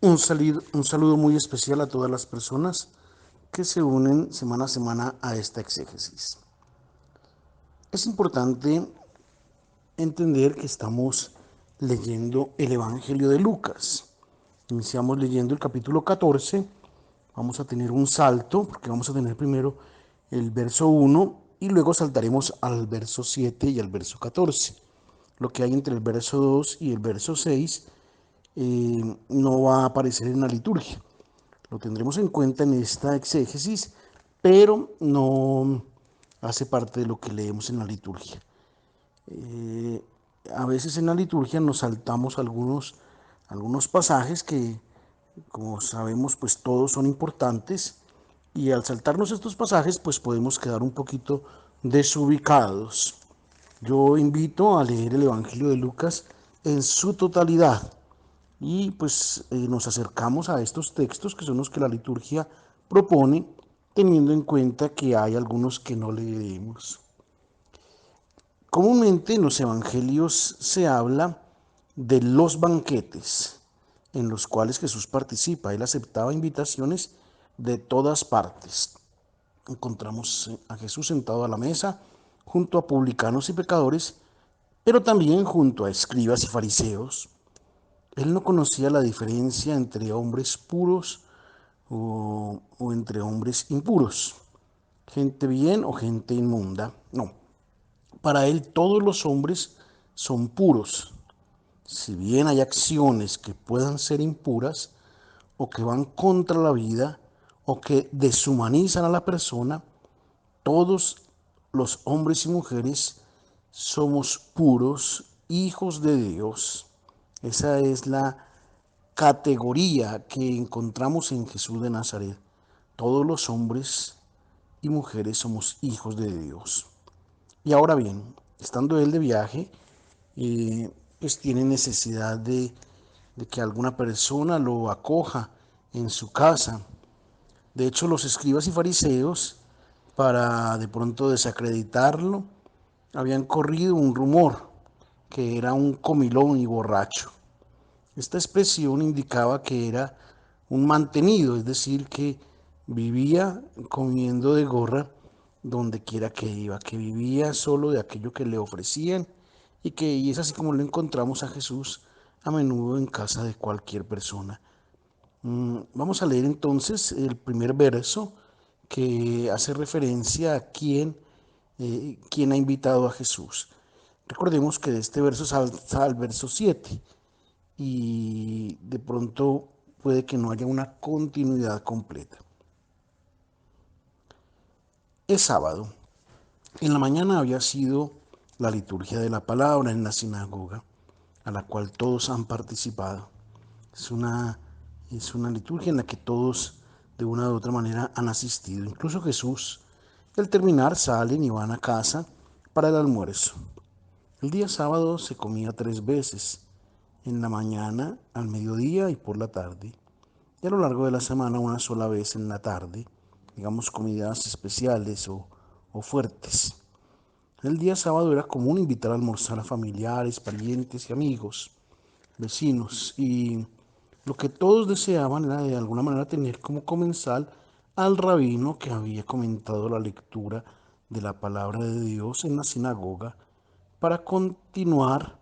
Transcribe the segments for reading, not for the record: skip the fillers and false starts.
Un saludo muy especial a todas las personas que se unen semana a semana a esta exégesis. Es importante entender que estamos leyendo el Evangelio de Lucas. Iniciamos leyendo el capítulo 14. Vamos a tener un salto porque vamos a tener primero el verso 1 y luego saltaremos al verso 7 y al verso 14. Lo que hay entre el verso 2 y el verso 6 no va a aparecer en la liturgia. Lo tendremos en cuenta en esta exégesis, pero no hace parte de lo que leemos en la liturgia. Eh, a veces en la liturgia nos saltamos algunos pasajes que, como sabemos, pues todos son importantes, y al saltarnos estos pasajes, pues podemos quedar un poquito desubicados. Yo invito a leer el Evangelio de Lucas en su totalidad y pues nos acercamos a estos textos que son los que la liturgia propone, teniendo en cuenta que hay algunos que no leeremos. Comúnmente en los evangelios se habla de los banquetes en los cuales Jesús participa. Él aceptaba invitaciones de todas partes. Encontramos a Jesús sentado a la mesa junto a publicanos y pecadores, pero también junto a escribas y fariseos. Él no conocía la diferencia entre hombres puros o entre hombres impuros, gente bien o gente inmunda. No, para él todos los hombres son puros. Si bien hay acciones que puedan ser impuras o que van contra la vida o que deshumanizan a la persona, todos los hombres y mujeres somos puros, hijos de Dios. Esa es la categoría que encontramos en Jesús de Nazaret. Todos los hombres y mujeres somos hijos de Dios. Y ahora bien, estando él de viaje, pues tiene necesidad de que alguna persona lo acoja en su casa. De hecho, los escribas y fariseos, para de pronto desacreditarlo, habían corrido un rumor que era un comilón y borracho. Esta expresión indicaba que era un mantenido, es decir, que vivía comiendo de gorra donde quiera que iba, que vivía solo de aquello que le ofrecían y es así como lo encontramos a Jesús a menudo en casa de cualquier persona. Vamos a leer entonces el primer verso que hace referencia a quién ha invitado a Jesús. Recordemos que de este verso salta al verso 7 y de pronto puede que no haya una continuidad completa. Es sábado. En la mañana había sido la liturgia de la palabra en la sinagoga, a la cual todos han participado. Es una, es una liturgia en la que todos de una u otra manera han asistido. Incluso Jesús. Al terminar salen y van a casa para el almuerzo. El día sábado se comía 3 veces, en la mañana, al mediodía y por la tarde. Y a lo largo de la semana una sola vez en la tarde, digamos comidas especiales o fuertes. El día sábado era común invitar a almorzar a familiares, parientes y amigos, vecinos, y lo que todos deseaban era de alguna manera tener como comensal al rabino que había comentado la lectura de la palabra de Dios en la sinagoga para continuar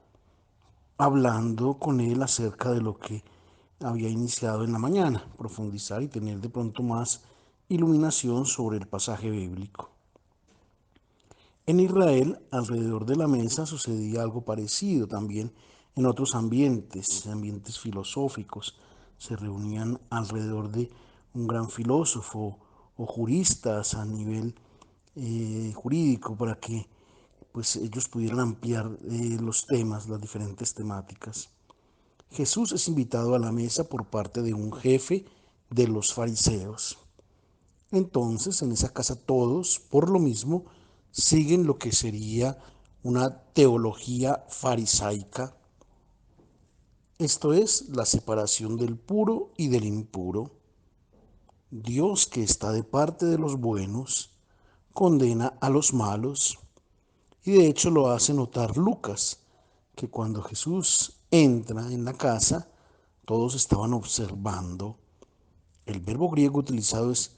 hablando con él acerca de lo que había iniciado en la mañana, profundizar y tener de pronto más iluminación sobre el pasaje bíblico. En Israel, alrededor de la mesa sucedía algo parecido también en otros ambientes filosóficos. Se reunían alrededor de un gran filósofo o juristas a nivel jurídico para que pues ellos pudieran ampliar los temas, las diferentes temáticas. Jesús es invitado a la mesa por parte de un jefe de los fariseos. Entonces, en esa casa todos, por lo mismo, siguen lo que sería una teología farisaica, esto es, la separación del puro y del impuro. Dios, que está de parte de los buenos, condena a los malos, y de hecho lo hace notar Lucas, que cuando Jesús entra en la casa, Todos estaban observando. El verbo griego utilizado es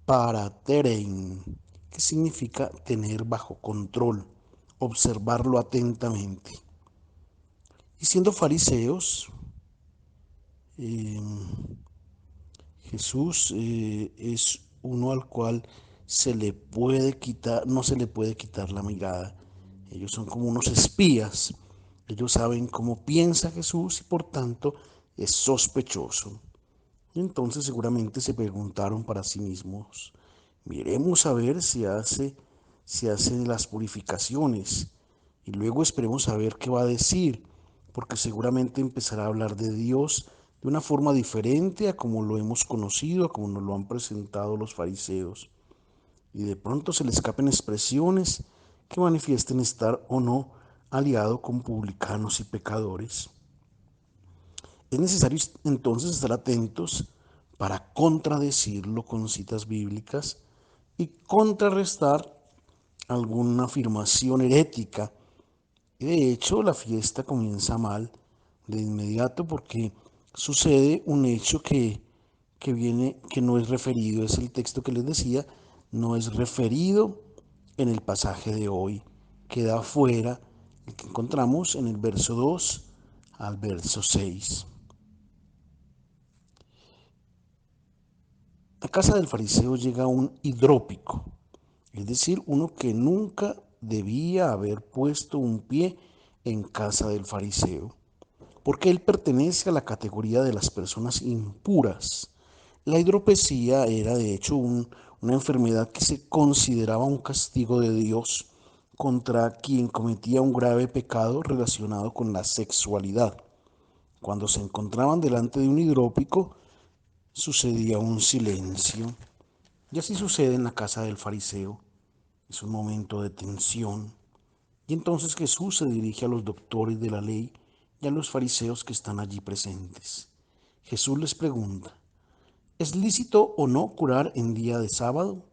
paraterein, que significa tener bajo control, observarlo atentamente. Y siendo fariseos, eh, Jesús es uno al cual no se le puede quitar la mirada. Ellos son como unos espías. Ellos saben cómo piensa Jesús y por tanto es sospechoso. Y entonces seguramente se preguntaron para sí mismos, miremos a ver si hace las purificaciones y luego esperemos a ver qué va a decir, porque seguramente empezará a hablar de Dios de una forma diferente a como lo hemos conocido, a como nos lo han presentado los fariseos. Y de pronto se le escapen expresiones que manifiesten estar o no aliado con publicanos y pecadores. Es necesario entonces estar atentos para contradecirlo con citas bíblicas y contrarrestar alguna afirmación herética. Y de hecho, la fiesta comienza mal de inmediato porque sucede un hecho que no es referido, es el texto que les decía, no es referido en el pasaje de hoy, queda fuera el que encontramos en el verso 2 al verso 6. A casa del fariseo llega un hidrópico, es decir, uno que nunca debía haber puesto un pie en casa del fariseo, porque él pertenece a la categoría de las personas impuras. La hidropesía era de hecho una enfermedad que se consideraba un castigo de Dios contra quien cometía un grave pecado relacionado con la sexualidad. Cuando se encontraban delante de un hidrópico, sucedía un silencio. Y así sucede en la casa del fariseo. Es un momento de tensión. Y entonces Jesús se dirige a los doctores de la ley y a los fariseos que están allí presentes. Jesús les pregunta, ¿es lícito o no curar en día de sábado?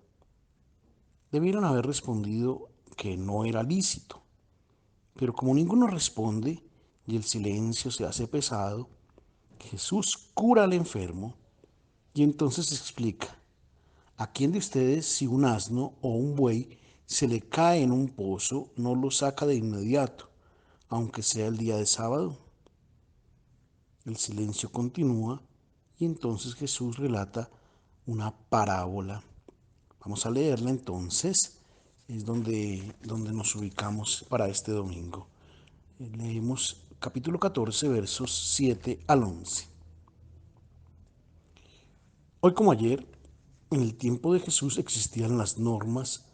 Debieron haber respondido que no era lícito. Pero como ninguno responde y el silencio se hace pesado, Jesús cura al enfermo y entonces explica, ¿a quién de ustedes si un asno o un buey se le cae en un pozo no lo saca de inmediato, aunque sea el día de sábado? El silencio continúa y entonces Jesús relata una parábola. Vamos a leerla entonces, es donde nos ubicamos para este domingo. Leemos capítulo 14, versos 7 al 11. Hoy como ayer, en el tiempo de Jesús existían las normas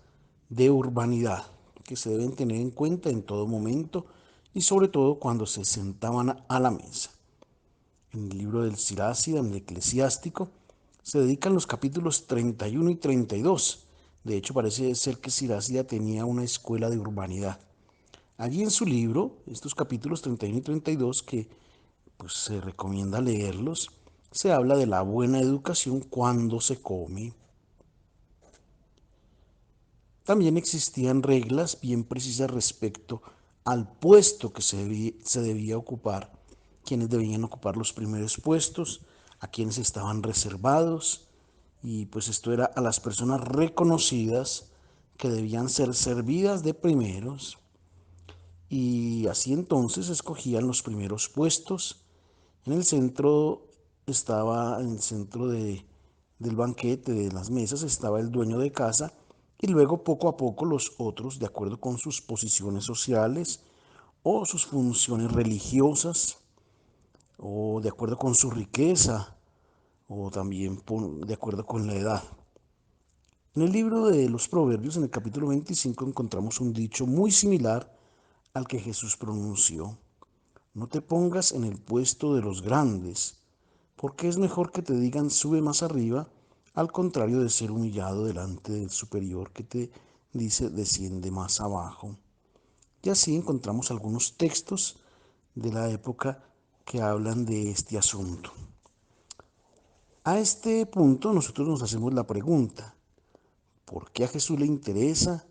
de urbanidad que se deben tener en cuenta en todo momento y sobre todo cuando se sentaban a la mesa. En el libro del Siracida, en el Eclesiástico, se dedican los capítulos 31 y 32. De hecho, parece ser que Siracida tenía una escuela de urbanidad. Allí en su libro, estos capítulos 31 y 32, que pues se recomienda leerlos, se habla de la buena educación cuando se come. También existían reglas bien precisas respecto al puesto que se debía ocupar, quienes debían ocupar los primeros puestos, a quienes estaban reservados, y pues esto era a las personas reconocidas que debían ser servidas de primeros, y así entonces escogían los primeros puestos. En el centro en el centro del banquete, de las mesas, estaba el dueño de casa y luego poco a poco los otros, de acuerdo con sus posiciones sociales o sus funciones religiosas o de acuerdo con su riqueza o también de acuerdo con la edad. En el libro de los Proverbios, en el capítulo 25, encontramos un dicho muy similar al que Jesús pronunció. No te pongas en el puesto de los grandes, porque es mejor que te digan sube más arriba, al contrario de ser humillado delante del superior que te dice desciende más abajo. Y así encontramos algunos textos de la época que hablan de este asunto. A este punto nosotros nos hacemos la pregunta, ¿por qué a Jesús le interesa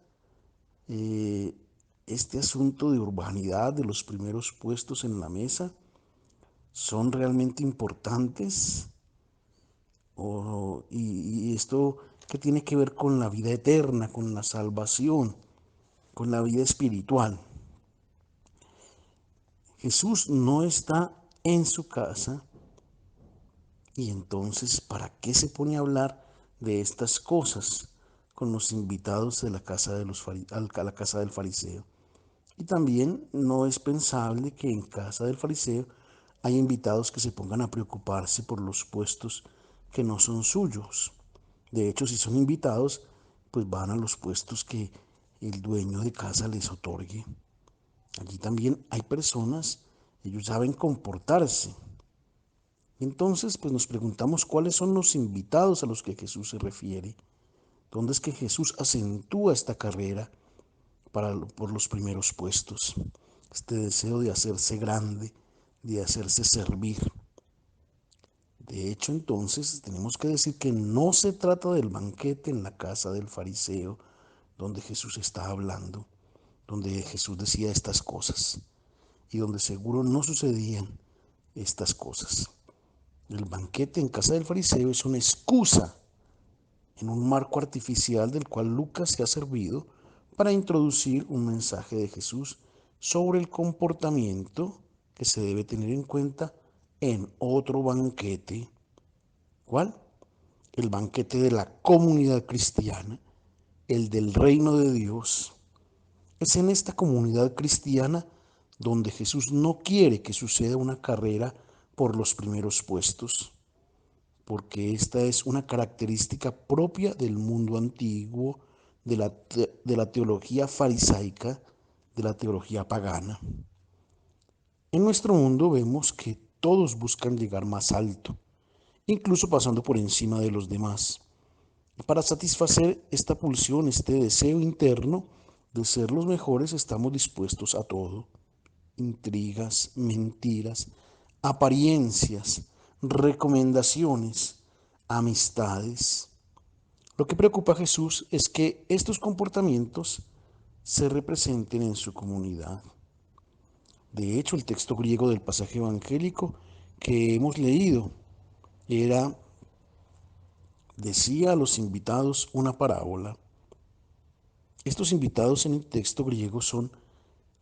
eh, este asunto de urbanidad, de los primeros puestos en la mesa? son realmente importantes? Y esto que tiene que ver con la vida eterna, con la salvación, con la vida espiritual. Jesús no está en su casa y entonces, ¿para qué se pone a hablar de estas cosas con los invitados de la casa de a la casa del fariseo? Y también no es pensable que en casa del fariseo haya invitados que se pongan a preocuparse por los puestos que no son suyos. De hecho, si son invitados, pues van a los puestos que el dueño de casa les otorgue. Allí también hay personas, ellos saben comportarse. Entonces, pues nos preguntamos cuáles son los invitados a los que Jesús se refiere. ¿Dónde es que Jesús acentúa esta carrera por los primeros puestos? Este deseo de hacerse grande, de hacerse servir. De hecho, entonces, tenemos que decir que no se trata del banquete en la casa del fariseo, donde Jesús está hablando, donde Jesús decía estas cosas y donde seguro no sucedían estas cosas. El banquete en casa del fariseo es una excusa en un marco artificial del cual Lucas se ha servido para introducir un mensaje de Jesús sobre el comportamiento que se debe tener en cuenta en otro banquete. ¿Cuál? El banquete de la comunidad cristiana, el del reino de Dios. Es en esta comunidad cristiana donde Jesús no quiere que suceda una carrera por los primeros puestos, porque esta es una característica propia del mundo antiguo, de la teología farisaica, de la teología pagana. En nuestro mundo vemos que todos buscan llegar más alto, incluso pasando por encima de los demás. Para satisfacer esta pulsión, este deseo interno de ser los mejores, estamos dispuestos a todo. Intrigas, mentiras, apariencias, recomendaciones, amistades. Lo que preocupa a Jesús es que estos comportamientos se representen en su comunidad. De hecho, el texto griego del pasaje evangélico que hemos leído decía a los invitados una parábola. Estos invitados en el texto griego son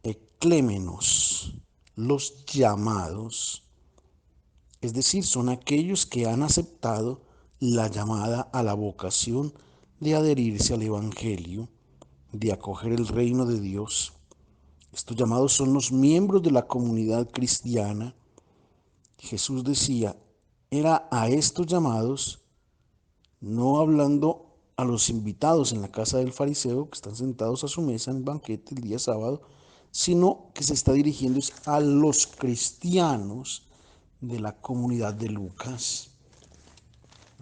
eclémenos, los llamados, es decir, son aquellos que han aceptado la llamada a la vocación de adherirse al Evangelio, de acoger el reino de Dios. Estos llamados son los miembros de la comunidad cristiana. Jesús decía, era a estos llamados, no hablando a los invitados en la casa del fariseo que están sentados a su mesa en el banquete el día sábado, sino que se está dirigiendo a los cristianos de la comunidad de Lucas.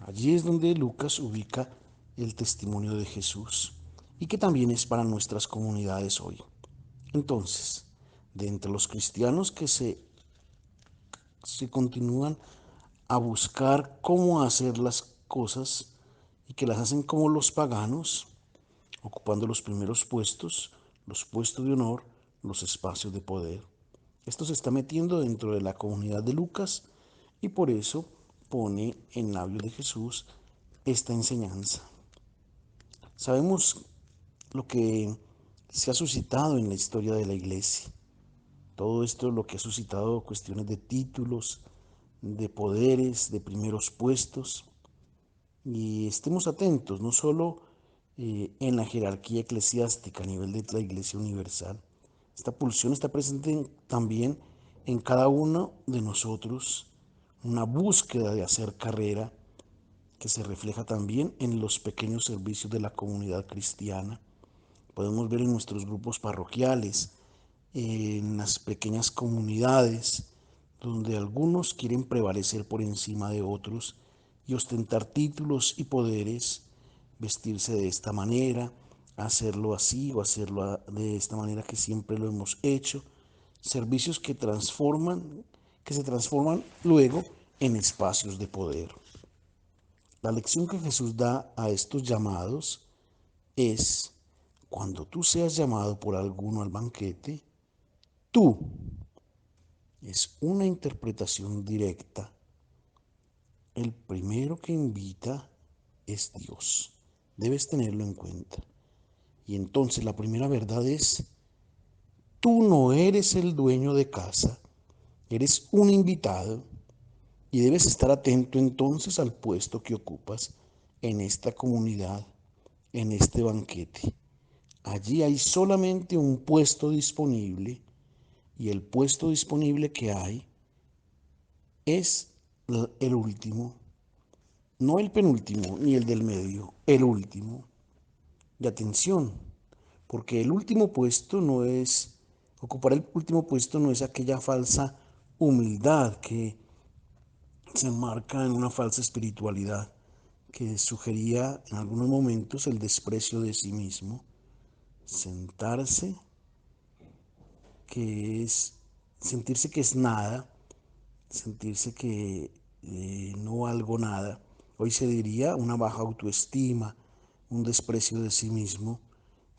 Allí es donde Lucas ubica el testimonio de Jesús y que también es para nuestras comunidades hoy. Entonces, de entre los cristianos que se continúan a buscar cómo hacer las cosas y que las hacen como los paganos, ocupando los primeros puestos, los puestos de honor, los espacios de poder. Esto se está metiendo dentro de la comunidad de Lucas y por eso pone en labios de Jesús esta enseñanza. Sabemos lo que se ha suscitado en la historia de la iglesia. Todo esto es lo que ha suscitado cuestiones de títulos, de poderes, de primeros puestos. Y estemos atentos, no solo en la jerarquía eclesiástica a nivel de la Iglesia Universal. Esta pulsión está presente también en cada uno de nosotros, una búsqueda de hacer carrera que se refleja también en los pequeños servicios de la comunidad cristiana. Podemos ver en nuestros grupos parroquiales, en las pequeñas comunidades, donde algunos quieren prevalecer por encima de otros y ostentar títulos y poderes, vestirse de esta manera, hacerlo así o hacerlo de esta manera que siempre lo hemos hecho. Servicios que se transforman luego en espacios de poder. La lección que Jesús da a estos llamados es, cuando tú seas llamado por alguno al banquete, tú Es una interpretación directa. El primero que invita es Dios. Debes tenerlo en cuenta. Y entonces la primera verdad es, tú no eres el dueño de casa, eres un invitado y debes estar atento entonces al puesto que ocupas en esta comunidad, en este banquete. Allí hay solamente un puesto disponible y el puesto disponible que hay es el último, no el penúltimo ni el del medio, el último. Y atención, porque el último puesto no es, ocupar el último puesto no es aquella falsa humildad que se enmarca en una falsa espiritualidad que sugería en algunos momentos el desprecio de sí mismo. Sentarse, que es sentirse que es nada, sentirse que no valgo nada. Hoy se diría una baja autoestima, un desprecio de sí mismo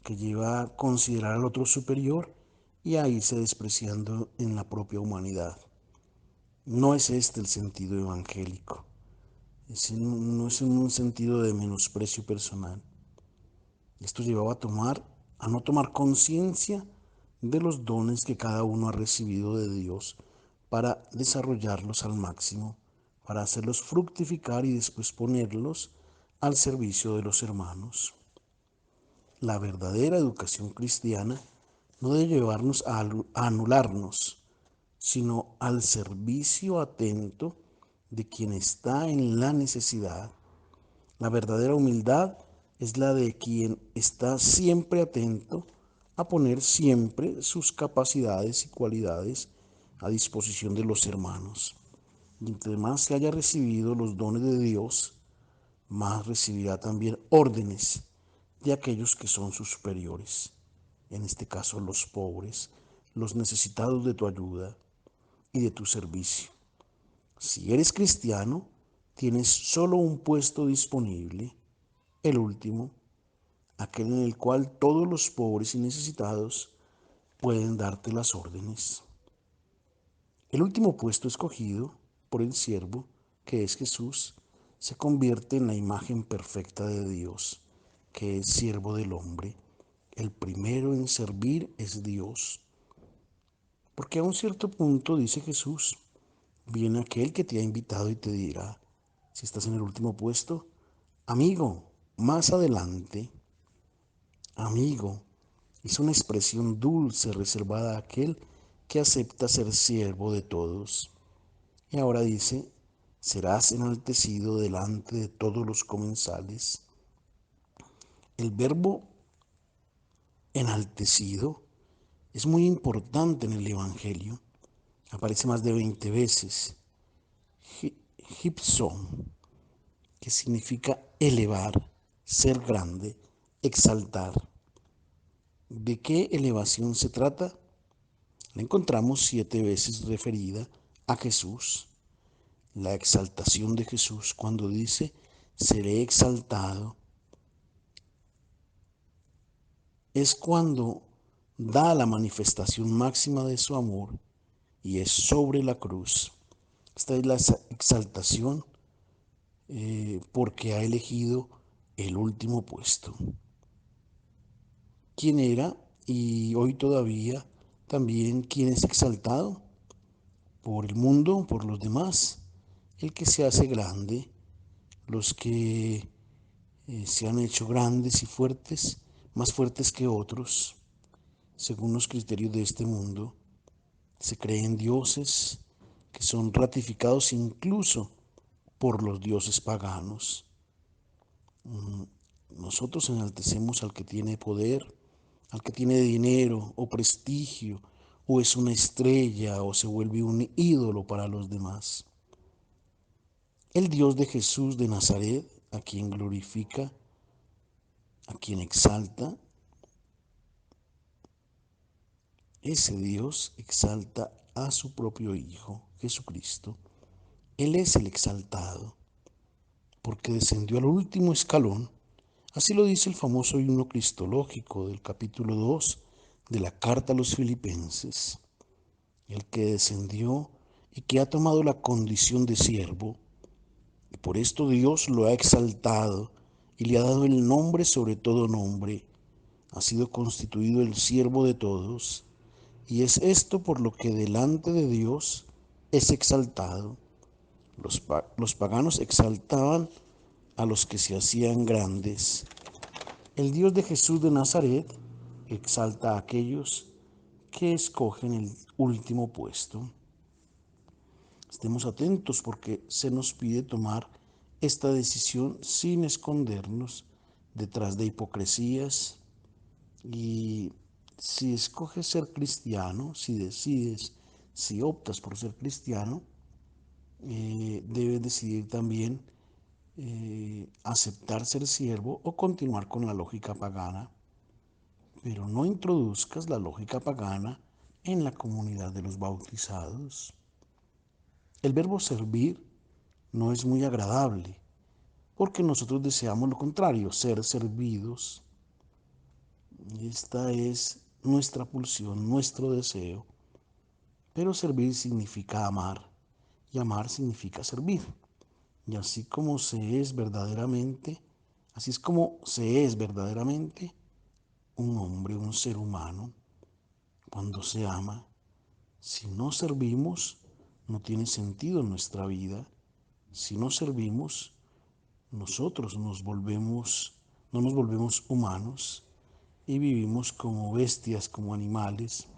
que lleva a considerar al otro superior y a irse despreciando en la propia humanidad. No es este el sentido evangélico, no es en un sentido de menosprecio personal. Esto llevaba a no tomar conciencia de los dones que cada uno ha recibido de Dios para desarrollarlos al máximo, para hacerlos fructificar y después ponerlos al servicio de los hermanos. La verdadera educación cristiana no debe llevarnos a anularnos, sino al servicio atento de quien está en la necesidad. La verdadera humildad es la de quien está siempre atento a poner siempre sus capacidades y cualidades a disposición de los hermanos. Y entre más se haya recibido los dones de Dios, más recibirá también órdenes de aquellos que son sus superiores, en este caso los pobres, los necesitados de tu ayuda y de tu servicio. Si eres cristiano, tienes solo un puesto disponible, el último, aquel en el cual todos los pobres y necesitados pueden darte las órdenes. El último puesto escogido por el siervo, que es Jesús, se convierte en la imagen perfecta de Dios, que es siervo del hombre. El primero en servir es Dios. Porque a un cierto punto, dice Jesús, viene aquel que te ha invitado y te dirá, si estás en el último puesto, amigo, más adelante, amigo, es una expresión dulce reservada a aquel que acepta ser siervo de todos. Y ahora dice, serás enaltecido delante de todos los comensales. El verbo enaltecido es muy importante en el Evangelio. Aparece más de 20 veces. Hipson, que significa elevar, ser grande, exaltar. ¿De qué elevación se trata? La encontramos 7 veces referida a Jesús. La exaltación de Jesús cuando dice, seré exaltado, es cuando da la manifestación máxima de su amor y es sobre la cruz. Esta es la exaltación porque ha elegido el último puesto. ¿Quién era y hoy todavía también quién es exaltado? Por el mundo, por los demás. El que se hace grande, los que se han hecho grandes y fuertes, más fuertes que otros, según los criterios de este mundo. Se creen dioses que son ratificados incluso por los dioses paganos. Nosotros enaltecemos al que tiene poder, al que tiene dinero o prestigio, o es una estrella o se vuelve un ídolo para los demás. El Dios de Jesús de Nazaret, a quien glorifica, a quien exalta, ese Dios exalta a su propio Hijo, Jesucristo. Él es el exaltado, porque descendió al último escalón. Así lo dice el famoso himno cristológico del capítulo 2 de la carta a los Filipenses. el que descendió y que ha tomado la condición de siervo, y por esto Dios lo ha exaltado y le ha dado el nombre sobre todo nombre. Ha sido constituido el siervo de todos, y es esto por lo que delante de Dios es exaltado. Los paganos exaltaban a los que se hacían grandes. El Dios de Jesús de Nazaret exalta a aquellos que escogen el último puesto. Estemos atentos porque se nos pide tomar esta decisión sin escondernos detrás de hipocresías. Y si escoges ser cristiano, si decides, si optas por ser cristiano, debes decidir también aceptar ser siervo o continuar con la lógica pagana, pero no introduzcas la lógica pagana en la comunidad de los bautizados. El verbo servir no es muy agradable, porque nosotros deseamos lo contrario, ser servidos. Esta es nuestra pulsión, nuestro deseo, pero servir significa amar, y amar significa servir. Y así es como se es verdaderamente un hombre, un ser humano, cuando se ama. Si no servimos, no tiene sentido nuestra vida. Si no servimos, nosotros no nos volvemos humanos y vivimos como bestias, como animales.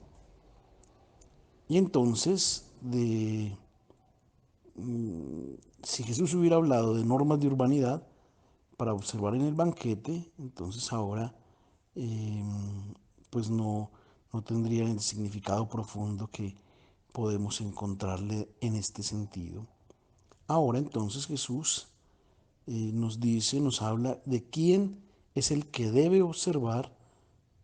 Y entonces, si Jesús hubiera hablado de normas de urbanidad para observar en el banquete, entonces ahora eh, pues no tendría el significado profundo que podemos encontrarle en este sentido. Ahora entonces Jesús nos dice, nos habla de quién es el que debe observar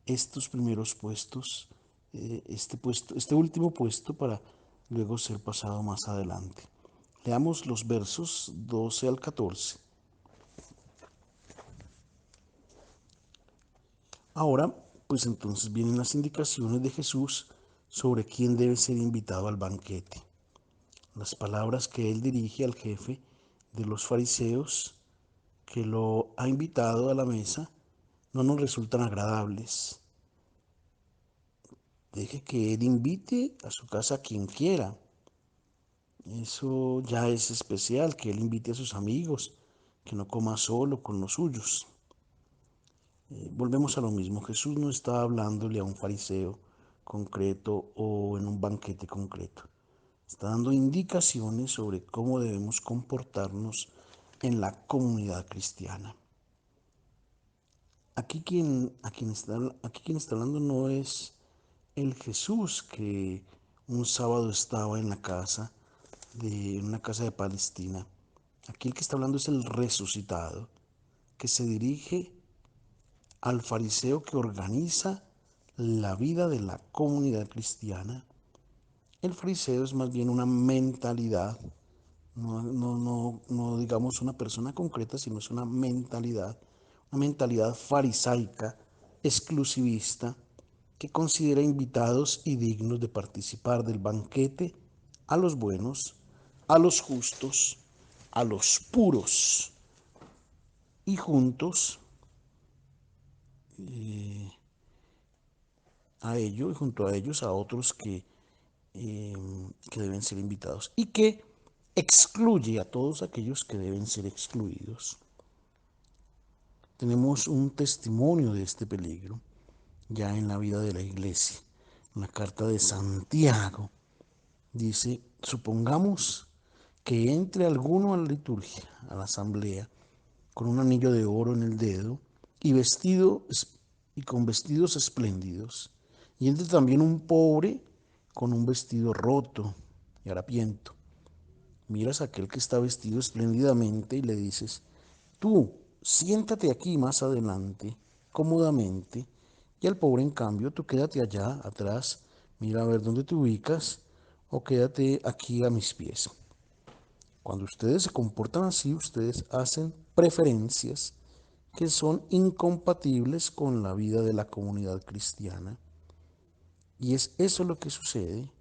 estos primeros puestos, este último puesto para luego ser pasado más adelante. Leamos los versos 12 al 14. Ahora, pues entonces vienen las indicaciones de Jesús sobre quién debe ser invitado al banquete. Las palabras que él dirige al jefe de los fariseos que lo ha invitado a la mesa no nos resultan agradables. Deje que él invite a su casa a quien quiera. Eso ya es especial, que él invite a sus amigos, que no coma solo con los suyos. Volvemos a lo mismo, Jesús no está hablándole a un fariseo concreto o en un banquete concreto. Está dando indicaciones sobre cómo debemos comportarnos en la comunidad cristiana. Aquí quien está hablando no es el Jesús que un sábado estaba en una casa de Palestina. Aquí el que está hablando es el resucitado, que se dirige al fariseo que organiza la vida de la comunidad cristiana. El fariseo es más bien una mentalidad, no digamos una persona concreta, sino es una mentalidad farisaica, exclusivista, que considera invitados y dignos de participar del banquete a los buenos, a los justos, a los puros, y juntos y junto a ellos a otros que deben ser invitados y que excluye a todos aquellos que deben ser excluidos. Tenemos un testimonio de este peligro ya en la vida de la iglesia. En la carta de Santiago dice, supongamos que entre alguno a la liturgia, a la asamblea, con un anillo de oro en el dedo y y con vestidos espléndidos, y entre también un pobre con un vestido roto y harapiento. Miras a aquel que está vestido espléndidamente y le dices, tú, siéntate aquí más adelante, cómodamente, y al pobre en cambio, tú quédate allá atrás, mira a ver dónde te ubicas, o quédate aquí a mis pies. Cuando ustedes se comportan así, ustedes hacen preferencias que son incompatibles con la vida de la comunidad cristiana. Y es eso lo que sucede.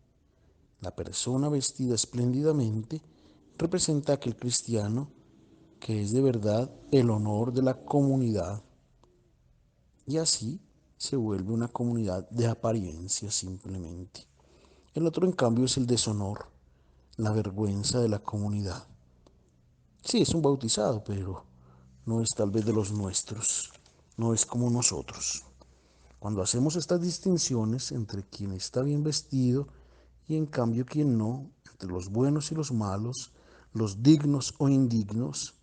La persona vestida espléndidamente representa a aquel cristiano que es de verdad el honor de la comunidad, y así se vuelve una comunidad de apariencia simplemente. El otro, en cambio, es el deshonor, la vergüenza de la comunidad. Sí, es un bautizado, pero no es tal vez de los nuestros, no es como nosotros. Cuando hacemos estas distinciones entre quien está bien vestido y en cambio quien no, entre los buenos y los malos, los dignos o indignos,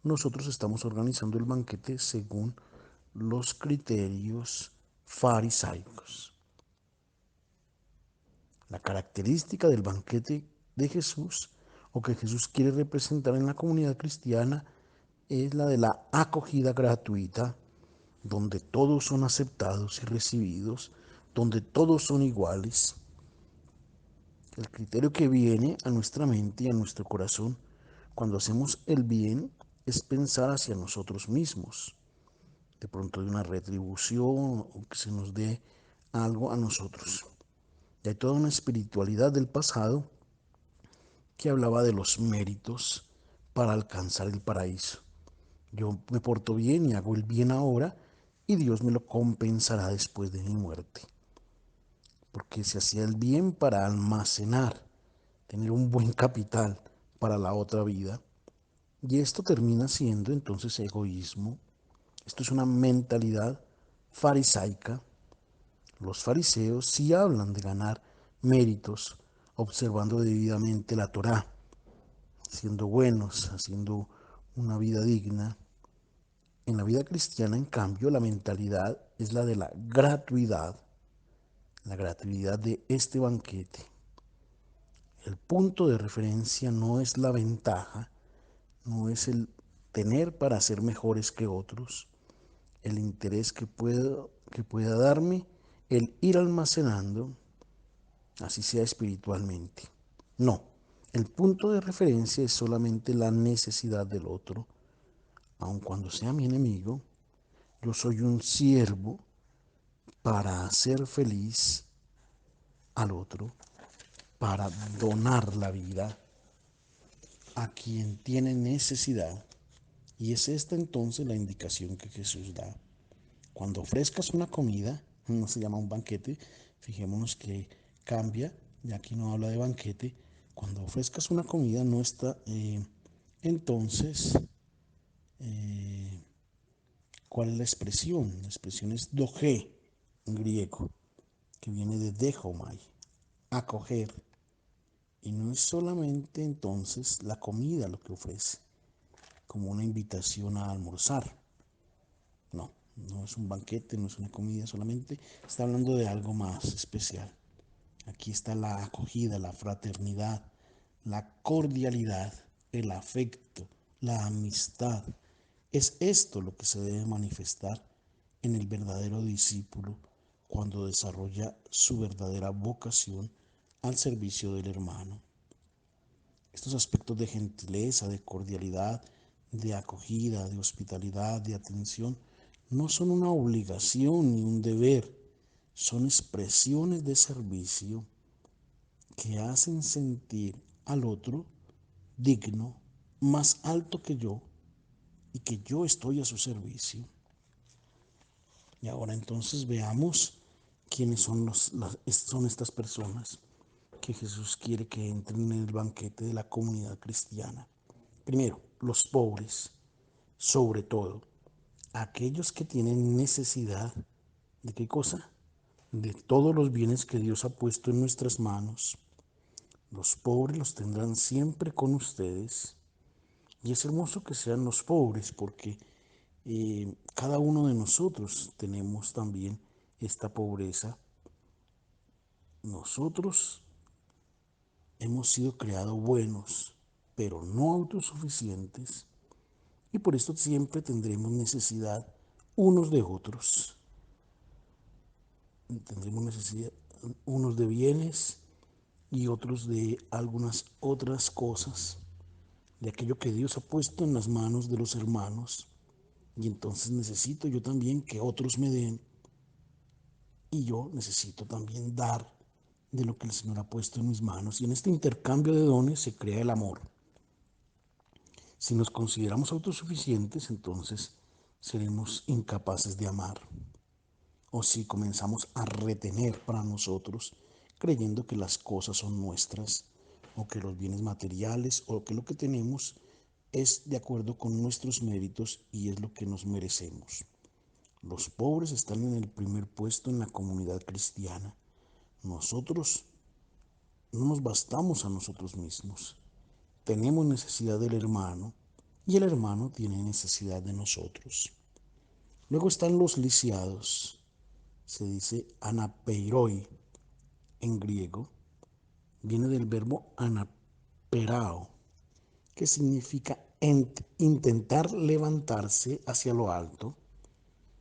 nosotros estamos organizando el banquete según los criterios farisaicos. La característica del banquete de Jesús, o que Jesús quiere representar en la comunidad cristiana, es la de la acogida gratuita, donde todos son aceptados y recibidos, donde todos son iguales. El criterio que viene a nuestra mente y a nuestro corazón cuando hacemos el bien es pensar hacia nosotros mismos, de pronto de una retribución o que se nos dé algo a nosotros. Y hay toda una espiritualidad del pasado que hablaba de los méritos para alcanzar el paraíso. Yo me porto bien y hago el bien ahora y Dios me lo compensará después de mi muerte. Porque se hacía el bien para almacenar, tener un buen capital para la otra vida. Y esto termina siendo entonces egoísmo. Esto es una mentalidad farisaica. Los fariseos sí hablan de ganar méritos observando debidamente la Torá, siendo buenos, haciendo una vida digna. En la vida cristiana, en cambio, la mentalidad es la de la gratuidad de este banquete. El punto de referencia no es la ventaja, no es el tener para ser mejores que otros, el interés que pueda darme el ir almacenando, así sea espiritualmente. No, el punto de referencia es solamente la necesidad del otro, aun cuando sea mi enemigo. Yo soy un siervo para hacer feliz al otro, para donar la vida a quien tiene necesidad. Y es esta entonces la indicación que Jesús da. Cuando ofrezcas una comida, no se llama un banquete, fijémonos que cambia, y aquí no habla de banquete. Cuando ofrezcas una comida no está, entonces, eh, ¿cuál es la expresión? La expresión es doge en griego, que viene de dejomai, acoger. Y no es solamente entonces la comida lo que ofrece, como una invitación a almorzar. No, no es un banquete, no es una comida solamente, está hablando de algo más especial. Aquí está la acogida, la fraternidad, la cordialidad, el afecto, la amistad. Es esto lo que se debe manifestar en el verdadero discípulo cuando desarrolla su verdadera vocación al servicio del hermano. Estos aspectos de gentileza, de cordialidad, de acogida, de hospitalidad, de atención, no son una obligación ni un deber, son expresiones de servicio que hacen sentir al otro digno, más alto que yo y que yo estoy a su servicio. Y ahora entonces veamos quiénes son estas personas que Jesús quiere que entren en el banquete de la comunidad cristiana. Primero, los pobres, sobre todo, aquellos que tienen necesidad de qué cosa, de todos los bienes que Dios ha puesto en nuestras manos. Los pobres los tendrán siempre con ustedes. Y es hermoso que sean los pobres porque cada uno de nosotros tenemos también esta pobreza. Nosotros hemos sido creados buenos, pero no autosuficientes, y por esto siempre tendremos necesidad unos de otros. Tendremos necesidad unos de bienes y otros de algunas otras cosas, de aquello que Dios ha puesto en las manos de los hermanos. Y entonces necesito yo también que otros me den y yo necesito también dar de lo que el Señor ha puesto en mis manos. Y en este intercambio de dones se crea el amor. Si nos consideramos autosuficientes, entonces seremos incapaces de amar. O si comenzamos a retener para nosotros, creyendo que las cosas son nuestras, o que los bienes materiales, o que lo que tenemos es de acuerdo con nuestros méritos y es lo que nos merecemos. Los pobres están en el primer puesto en la comunidad cristiana. Nosotros no nos bastamos a nosotros mismos. Tenemos necesidad del hermano y el hermano tiene necesidad de nosotros. Luego están los lisiados. Se dice anapeiroi en griego. Viene del verbo anaperao, que significa intentar levantarse hacia lo alto.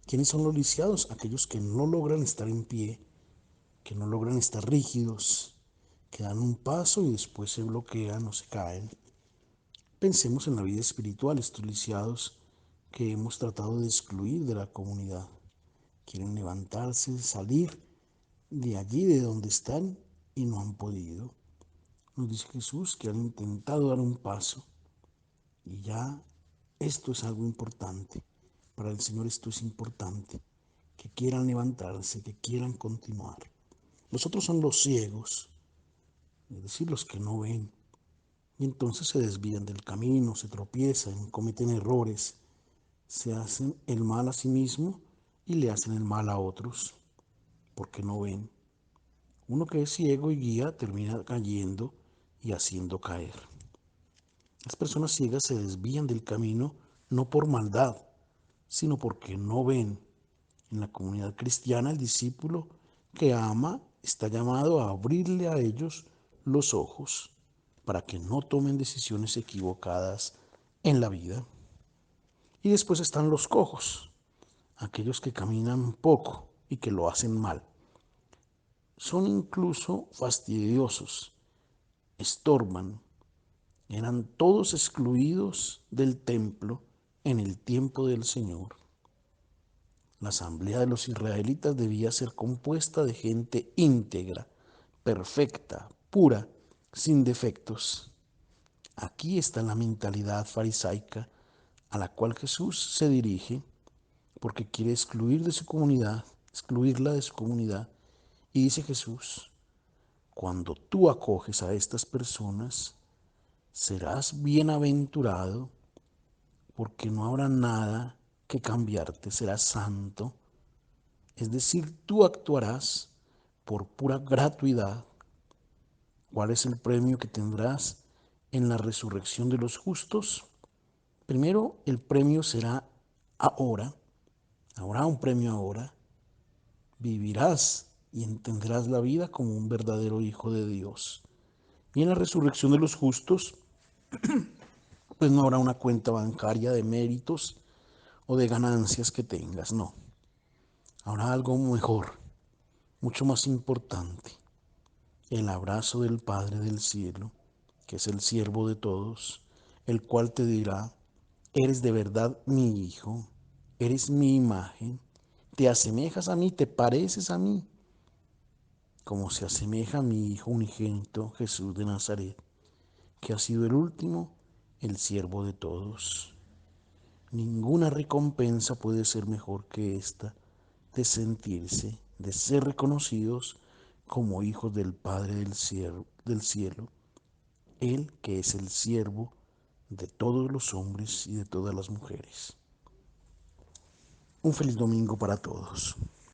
¿Quiénes son los lisiados? Aquellos que no logran estar en pie, que no logran estar rígidos, que dan un paso y después se bloquean o se caen. Pensemos en la vida espiritual, estos lisiados que hemos tratado de excluir de la comunidad. Quieren levantarse, salir de allí, de donde están, y no han podido. Nos dice Jesús que han intentado dar un paso y ya esto es algo importante. Para el Señor esto es importante, que quieran levantarse, que quieran continuar. Los otros son los ciegos, es decir, los que no ven. Y entonces se desvían del camino, se tropiezan, cometen errores, se hacen el mal a sí mismo y le hacen el mal a otros, porque no ven. Uno que es ciego y guía termina cayendo y haciendo caer. Las personas ciegas se desvían del camino no por maldad, sino porque no ven. En la comunidad cristiana, el discípulo que ama está llamado a abrirle a ellos los ojos para que no tomen decisiones equivocadas en la vida. Y después están los cojos, aquellos que caminan poco y que lo hacen mal. Son incluso fastidiosos, estorban. Eran todos excluidos del templo en el tiempo del Señor. La asamblea de los israelitas debía ser compuesta de gente íntegra, perfecta, pura, sin defectos. Aquí está la mentalidad farisaica a la cual Jesús se dirige porque quiere excluirla de su comunidad. Y dice Jesús, cuando tú acoges a estas personas, serás bienaventurado porque no habrá nada que cambiarte, serás santo. Es decir, tú actuarás por pura gratuidad. ¿Cuál es el premio que tendrás en la resurrección de los justos? Primero, el premio será ahora. Habrá un premio ahora. Vivirás y entenderás la vida como un verdadero hijo de Dios. Y en la resurrección de los justos, pues no habrá una cuenta bancaria de méritos o de ganancias que tengas, no. Habrá algo mejor, mucho más importante, el abrazo del Padre del cielo, que es el siervo de todos, el cual te dirá, eres de verdad mi hijo, eres mi imagen, te asemejas a mí, te pareces a mí, como se asemeja a mi hijo unigénito Jesús de Nazaret, que ha sido el último, el siervo de todos. Ninguna recompensa puede ser mejor que esta, de sentirse, de ser reconocidos como hijos del Padre del cielo, Él que es el siervo de todos los hombres y de todas las mujeres. Un feliz domingo para todos.